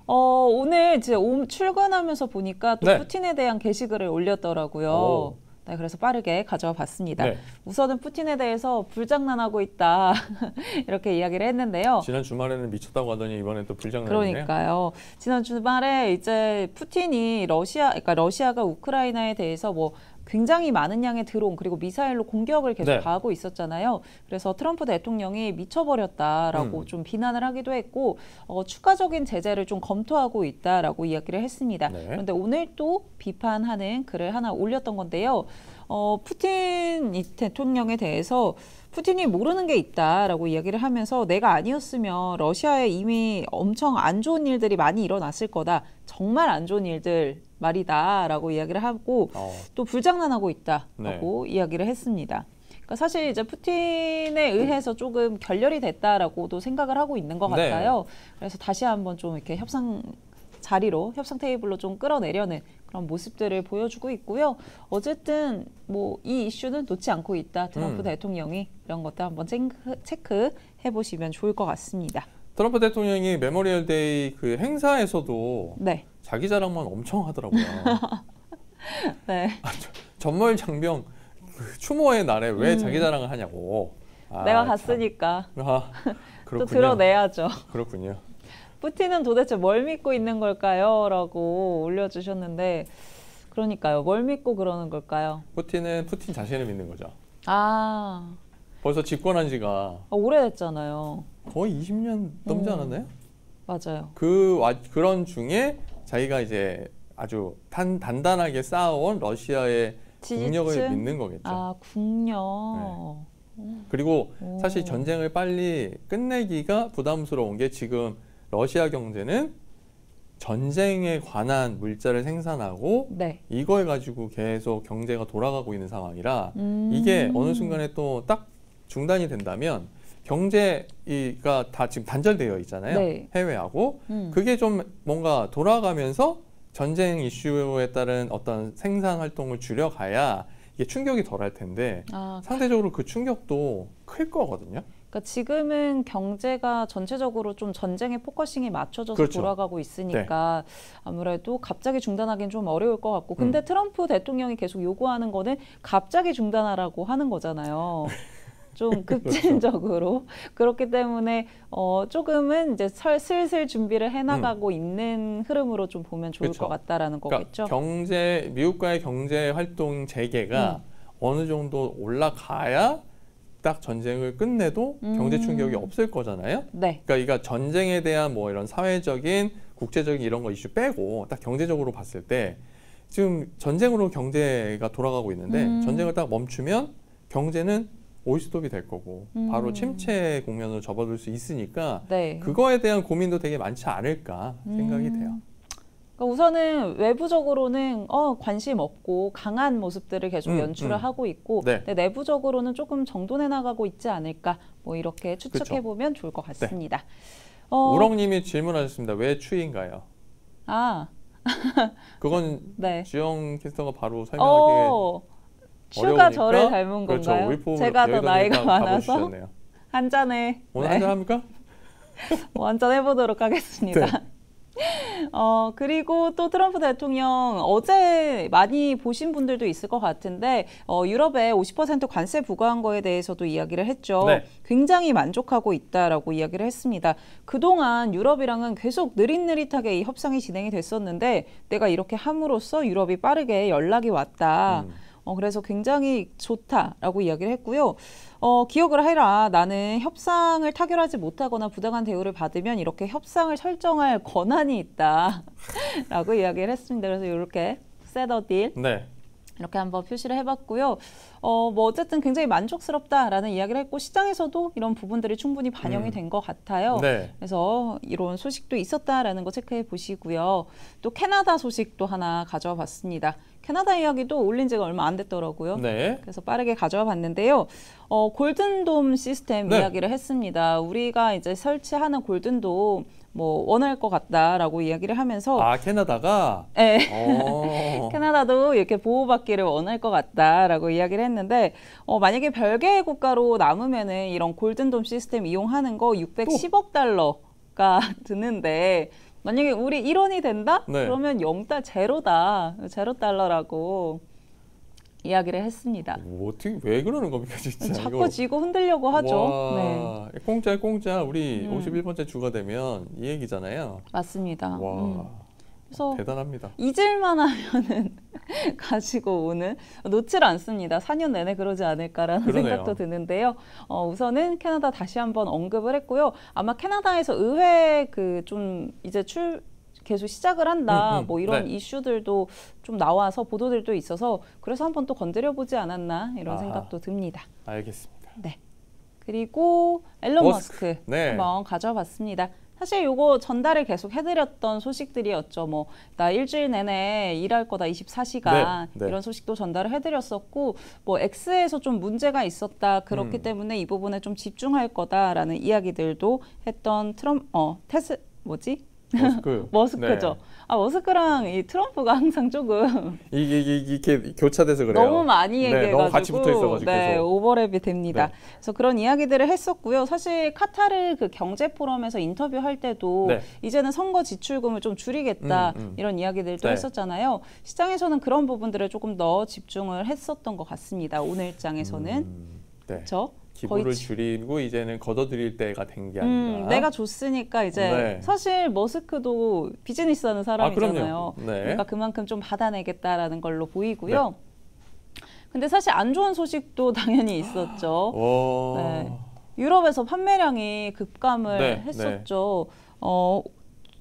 오늘 이제 출근하면서 보니까 또 네. 푸틴에 대한 게시글을 올렸더라고요. 오. 네, 그래서 빠르게 가져와 봤습니다. 네. 우선은 푸틴에 대해서 불장난하고 있다 이렇게 이야기를 했는데요. 지난 주말에는 미쳤다고 하더니 이번엔 또 불장난이네요. 그러니까요. 지난 주말에 이제 푸틴이 그러니까 러시아가 우크라이나에 대해서 뭐 굉장히 많은 양의 드론 그리고 미사일로 공격을 계속 네. 가하고 있었잖아요. 그래서 트럼프 대통령이 미쳐버렸다라고 좀 비난을 하기도 했고 추가적인 제재를 좀 검토하고 있다라고 이야기를 했습니다. 네. 그런데 오늘 또 비판하는 글을 하나 올렸던 건데요. 푸틴 대통령에 대해서 푸틴이 모르는 게 있다라고 이야기를 하면서 내가 아니었으면 러시아에 이미 엄청 안 좋은 일들이 많이 일어났을 거다. 정말 안 좋은 일들 말이다라고 이야기를 하고 또 불장난하고 있다라고 네. 이야기를 했습니다. 그러니까 사실 이제 푸틴에 의해서 조금 결렬이 됐다라고도 생각을 하고 있는 것 같아요. 네. 그래서 다시 한번 좀 이렇게 협상 테이블로 좀 끌어내려는 그런 모습들을 보여주고 있고요. 어쨌든 뭐 이 이슈는 놓지 않고 있다. 트럼프 대통령이 이런 것도 한번 체크해 보시면 좋을 것 같습니다. 트럼프 대통령이 메모리얼 데이 그 행사에서도 네. 자기 자랑만 엄청 하더라고요. 네. 전몰 장병 추모의 날에 왜 자기 자랑을 하냐고. 내가 갔으니까. 그렇군요. 또 드러내야죠. 그렇군요. 푸틴은 도대체 뭘 믿고 있는 걸까요? 라고 올려주셨는데 그러니까요. 뭘 믿고 그러는 걸까요? 푸틴은 푸틴 자신을 믿는 거죠. 벌써 집권한 지가 오래됐잖아요. 거의 20년 넘지 않았나요? 맞아요. 그런 중에 자기가 이제 아주 단단하게 쌓아온 러시아의 국력을 믿는 거겠죠. 국력. 네. 그리고 사실 전쟁을 빨리 끝내기가 부담스러운 게 지금 러시아 경제는 전쟁에 관한 물자를 생산하고 네. 이걸 가지고 계속 경제가 돌아가고 있는 상황이라 이게 어느 순간에 또 딱 중단이 된다면 경제가 다 지금 단절되어 있잖아요. 네. 해외하고 그게 좀 뭔가 돌아가면서 전쟁 이슈에 따른 어떤 생산 활동을 줄여가야 이게 충격이 덜할 텐데 상대적으로 그 충격도 클 거거든요. 그러니까 지금은 경제가 전체적으로 좀 전쟁에 포커싱이 맞춰져서 그렇죠. 돌아가고 있으니까 네. 아무래도 갑자기 중단하기는 좀 어려울 것 같고 근데 트럼프 대통령이 계속 요구하는 거는 갑자기 중단하라고 하는 거잖아요. 좀 급진적으로. 그렇기 때문에 조금은 이제 슬슬 준비를 해나가고 있는 흐름으로 좀 보면 좋을 것 같다라는 거겠죠. 그러니까 미국과의 경제 활동 재개가 어느 정도 올라가야 딱 전쟁을 끝내도 경제 충격이 없을 거잖아요. 네. 그러니까 전쟁에 대한 뭐 이런 사회적인 국제적인 이런 거 이슈 빼고 딱 경제적으로 봤을 때 지금 전쟁으로 경제가 돌아가고 있는데 전쟁을 딱 멈추면 경제는 올스톱이 될 거고 바로 침체 국면으로 접어들 수 있으니까 네. 그거에 대한 고민도 되게 많지 않을까 생각이 돼요. 그러니까 우선은 외부적으로는 관심 없고 강한 모습들을 계속 연출을 하고 있고 네. 근데 내부적으로는 조금 정돈해 나가고 있지 않을까 뭐 이렇게 추측해 보면 좋을 것 같습니다. 네. 우렁님이 질문하셨습니다. 왜 추인가요? 그건 네. 주영 캐스터가 바로 설명하기에 추가 저를 닮은 그렇죠. 건가요? 제가 더 나이가 많아서 한 잔에 오늘 한잔 합니까? 한잔 해보도록 하겠습니다. 네. 그리고 또 트럼프 대통령 어제 많이 보신 분들도 있을 것 같은데 유럽에 50% 관세 부과한 거에 대해서도 이야기를 했죠. 네. 굉장히 만족하고 있다라고 이야기를 했습니다. 그동안 유럽이랑은 계속 느릿느릿하게 이 협상이 진행이 됐었는데 내가 이렇게 함으로써 유럽이 빠르게 연락이 왔다. 그래서 굉장히 좋다라고 이야기를 했고요. 기억을 해라. 나는 협상을 타결하지 못하거나 부당한 대우를 받으면 이렇게 협상을 설정할 권한이 있다라고 이야기를 했습니다. 그래서 이렇게 셋더 딜 네. 이렇게 한번 표시를 해봤고요. 뭐 어쨌든 굉장히 만족스럽다라는 이야기를 했고 시장에서도 이런 부분들이 충분히 반영이 된 것 같아요. 네. 그래서 이런 소식도 있었다라는 거 체크해 보시고요. 또 캐나다 소식도 하나 가져와 봤습니다. 캐나다 이야기도 올린 지가 얼마 안 됐더라고요. 네. 그래서 빠르게 가져와 봤는데요. 골든돔 시스템 네. 이야기를 했습니다. 우리가 이제 설치하는 골든돔 뭐 원할 것 같다라고 이야기를 하면서 캐나다가? 네. 캐나다도 이렇게 보호받기를 원할 것 같다라고 이야기를 했는데 만약에 별개의 국가로 남으면은 이런 골든돔 시스템 이용하는 거 610억 달러가 드는데 만약에 우리 1원이 된다? 네. 그러면 0달러다. $0라고 이야기를 했습니다. 어떻게 왜 그러는 겁니까 진짜? 자꾸 이거. 지고 흔들려고 하죠. 와, 네. 공짜 우리 51번째 주가 되면 이 얘기잖아요. 맞습니다. 와, 그래서 대단합니다. 잊을만 하면은 가지고 오는, 놓질 않습니다. 4년 내내 그러지 않을까라는 그러네요. 생각도 드는데요. 우선은 캐나다 다시 한번 언급을 했고요. 아마 캐나다에서 의회 좀 이제 계속 시작을 한다. 뭐 이런 네. 이슈들도 좀 나와서 보도들도 있어서 그래서 한번 또 건드려보지 않았나 이런 생각도 듭니다. 알겠습니다. 네. 그리고 앨런 머스크 네. 한번 가져봤습니다. 사실 요거 전달을 계속 해드렸던 소식들이었죠. 뭐 나 일주일 내내 일할 거다 24시간 네. 이런 소식도 전달을 해드렸었고 뭐 X에서 좀 문제가 있었다. 그렇기 때문에 이 부분에 좀 집중할 거다라는 이야기들도 했던 머스크죠. 네. 머스크랑 이 트럼프가 항상 조금 이게 교차돼서 그래요. 너무 많이 얘기해가지고 너무 같이 붙어 있어가지고 계속. 오버랩이 됩니다. 네. 그래서 그런 이야기들을 했었고요. 사실 카타르 그 경제 포럼에서 인터뷰할 때도 네. 이제는 선거 지출금을 좀 줄이겠다 이런 이야기들도 네. 했었잖아요. 시장에서는 그런 부분들을 조금 더 집중을 했었던 것 같습니다. 오늘장에서는 그렇죠. 기부를 줄이고 이제는 걷어들일 때가 된 게 아니라 내가 줬으니까 이제 사실 머스크도 비즈니스 하는 사람이잖아요. 그러니까 그만큼 좀 받아내겠다라는 걸로 보이고요. 근데 사실 안 좋은 소식도 당연히 있었죠. 네. 유럽에서 판매량이 급감을 했었죠.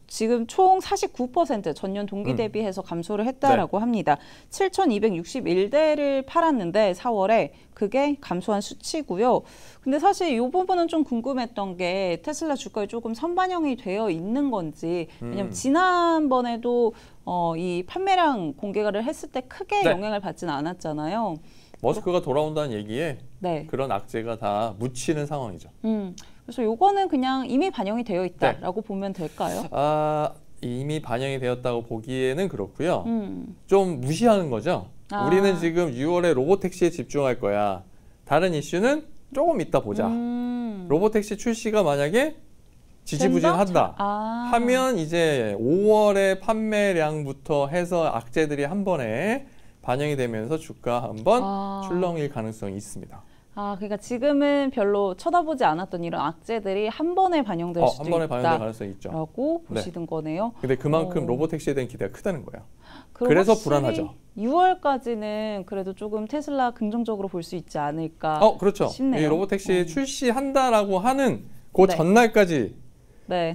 지금 총 49% 전년 동기 대비해서 감소를 했다라고 합니다. 7,261대를 팔았는데 4월에 그게 감소한 수치고요. 근데 사실 이 부분은 좀 궁금했던 게 테슬라 주가에 조금 선반영이 되어 있는 건지 왜냐면 지난번에도 이 판매량 공개를 했을 때 크게 영향을 받지는 않았잖아요. 머스크가 돌아온다는 얘기에 그런 악재가 다 묻히는 상황이죠. 그래서 요거는 그냥 이미 반영이 되어 있다라고 보면 될까요? 이미 반영이 되었다고 보기에는 그렇고요. 좀 무시하는 거죠. 우리는 지금 6월에 로보택시에 집중할 거야. 다른 이슈는 조금 이따 보자. 로보택시 출시가 만약에 지지부진하다 하면 이제 5월에 판매량부터 해서 악재들이 한 번에 반영이 되면서 주가 한번 출렁일 가능성이 있습니다. 그러니까 지금은 별로 쳐다보지 않았던 이런 악재들이 한 번에 반영될 수도 한 번에 반영될 가능성이 있죠. 라고 보시는 거네요. 근데 그만큼 로보택시에 대한 기대가 크다는 거예요. 그래서 불안하죠. 6월까지는 그래도 조금 테슬라 긍정적으로 볼 수 있지 않을까 그렇죠. 싶네요. 이 로보택시 출시한다라고 하는 그 전날까지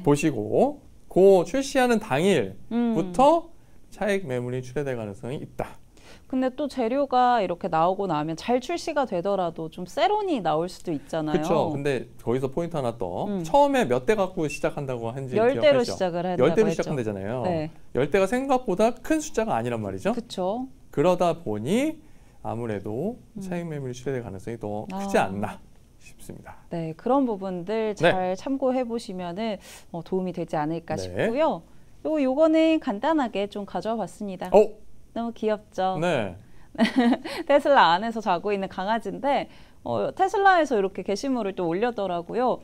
보시고 그 출시하는 당일부터 차익 매물이 출회될 가능성이 있다. 근데 또 재료가 이렇게 나오고 나면 잘 출시가 되더라도 좀 세론이 나올 수도 있잖아요. 그렇죠. 근데 거기서 포인트 하나 또 처음에 몇 대 갖고 시작한다고 한지 10대로 시작을 한다고 10대로 시작한다잖아요. 10대가 생각보다 큰 숫자가 아니란 말이죠. 그렇죠. 그러다 보니 아무래도 차익 매물이 출회될 가능성이 더 크지 않나 싶습니다. 네, 그런 부분들 잘 참고해 보시면은 도움이 되지 않을까 싶고요. 요거는 간단하게 좀 가져와 봤습니다. 너무 귀엽죠? 네. 테슬라 안에서 자고 있는 강아지인데 테슬라에서 이렇게 게시물을 또 올렸더라고요.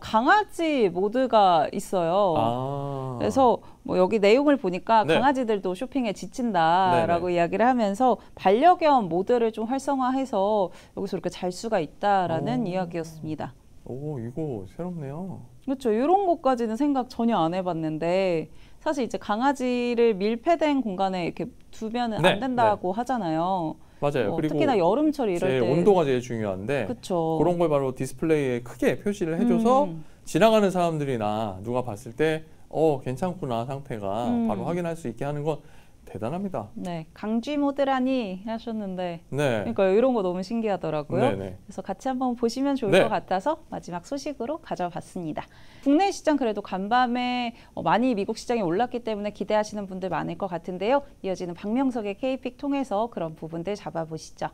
강아지 모드가 있어요. 그래서 뭐 여기 내용을 보니까 강아지들도 쇼핑에 지친다라고 이야기를 하면서 반려견 모드를 좀 활성화해서 여기서 이렇게 잘 수가 있다라는 이야기였습니다. 이거 새롭네요. 그렇죠. 이런 것까지는 생각 전혀 안 해봤는데 사실 이제 강아지를 밀폐된 공간에 이렇게 두면은 안 된다고 하잖아요. 맞아요. 그리고 특히나 여름철 이럴 때 온도가 제일 중요한데 그런 걸 바로 디스플레이에 크게 표시를 해줘서 지나가는 사람들이나 누가 봤을 때 괜찮구나 상태가 바로 확인할 수 있게 하는 건 대단합니다. 네, 강쥐 모드라니 하셨는데 그러니까 이런 거 너무 신기하더라고요. 그래서 같이 한번 보시면 좋을 것 같아서 마지막 소식으로 가져봤습니다. 국내 시장 그래도 간밤에 많이 미국 시장이 올랐기 때문에 기대하시는 분들 많을 것 같은데요. 이어지는 박명석의 K픽 통해서 그런 부분들 잡아보시죠.